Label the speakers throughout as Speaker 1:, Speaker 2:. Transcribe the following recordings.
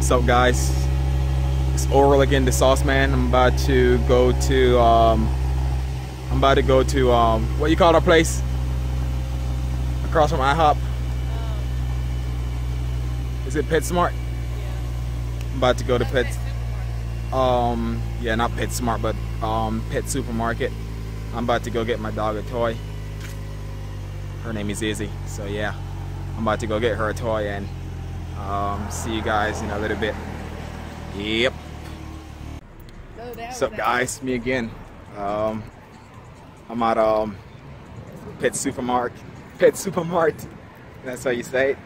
Speaker 1: What's up, guys? It's Oral again, the Sauce Man. I'm about to go to what you call our place? Across from IHOP. Is it PetSmart?
Speaker 2: Yeah.
Speaker 1: I'm about to go to Pet. Yeah, not PetSmart, but Pet Supermarket. I'm about to go get my dog a toy. Her name is Izzy. So yeah, I'm about to go get her a toy and see you guys in a little bit. Yep. What's up, guys? Me again. I'm at Pet Supermarket. That's how you say it.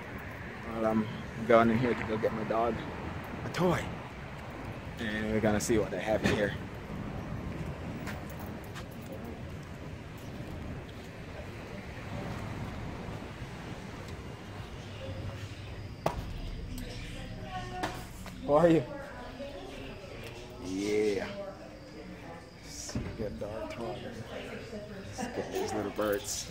Speaker 1: Well, I'm going in here to go get my dog a toy, and we're gonna see what they have in here. How are you? Yeah. Let's get a dog toy. Let's get these little birds.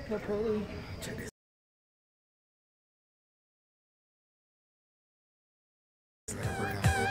Speaker 1: They're pretty. Check this. Little bird out there.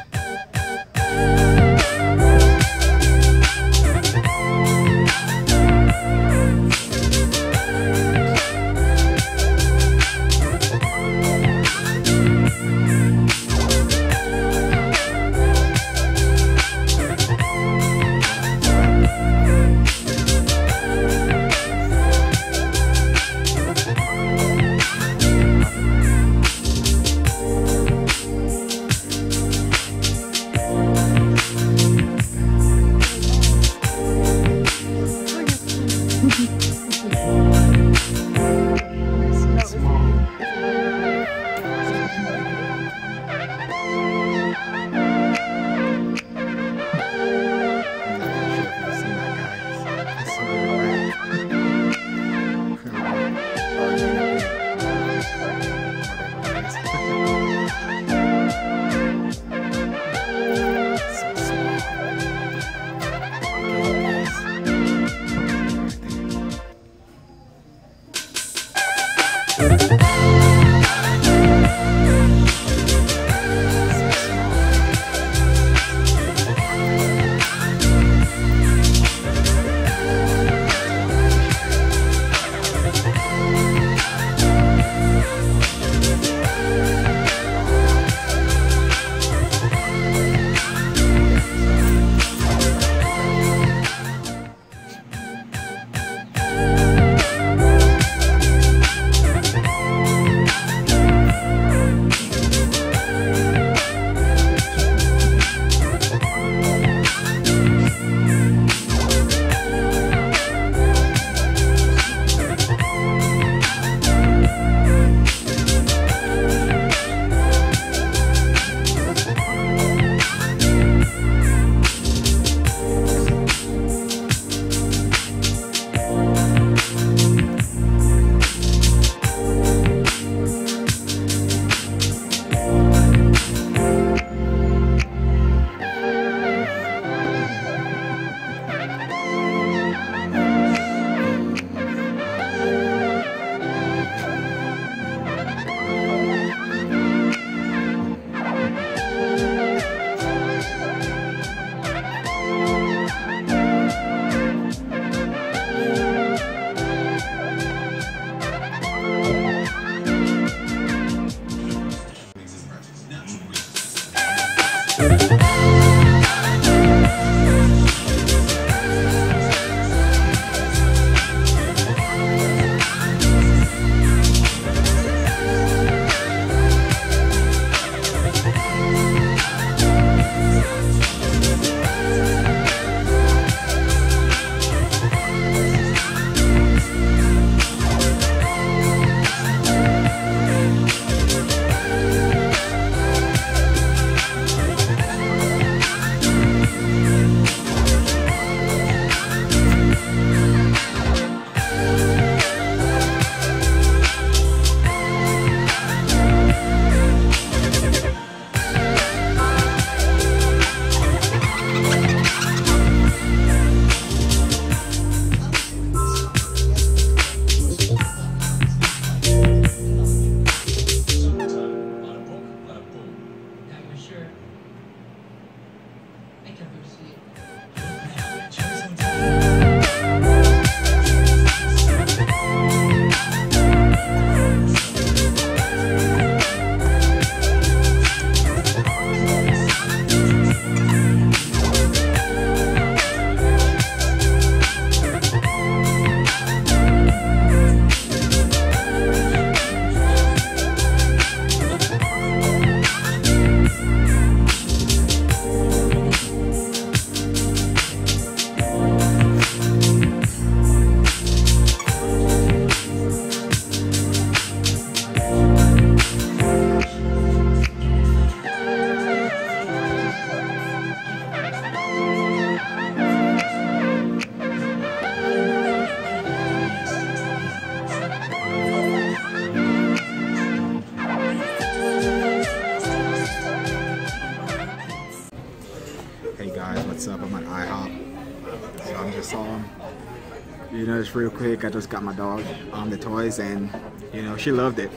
Speaker 1: You know, just real quick, I just got my dog the toys, and you know, she loved it.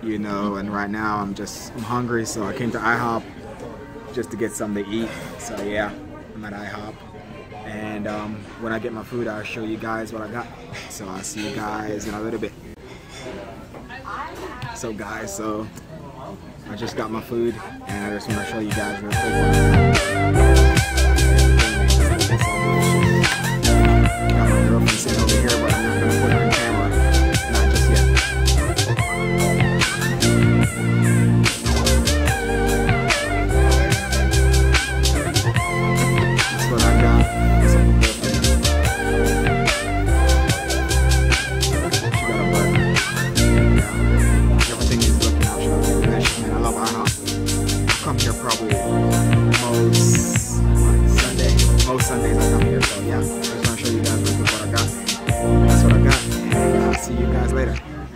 Speaker 1: You know, and right now I'm hungry, so I came to IHOP just to get something to eat. So yeah, I'm at IHOP, and when I get my food, I'll show you guys what I got. So I'll see you guys in a little bit. So guys, so I just got my food, and I just want to show you guys real quick what I got. Got my girlfriend sitting over here, but I'm not gonna put her on camera, not just yet. That's what I got. She got a burger. Yeah. Everything is looking absolutely delicious, man. I love IHOP. I come here probably most Sundays.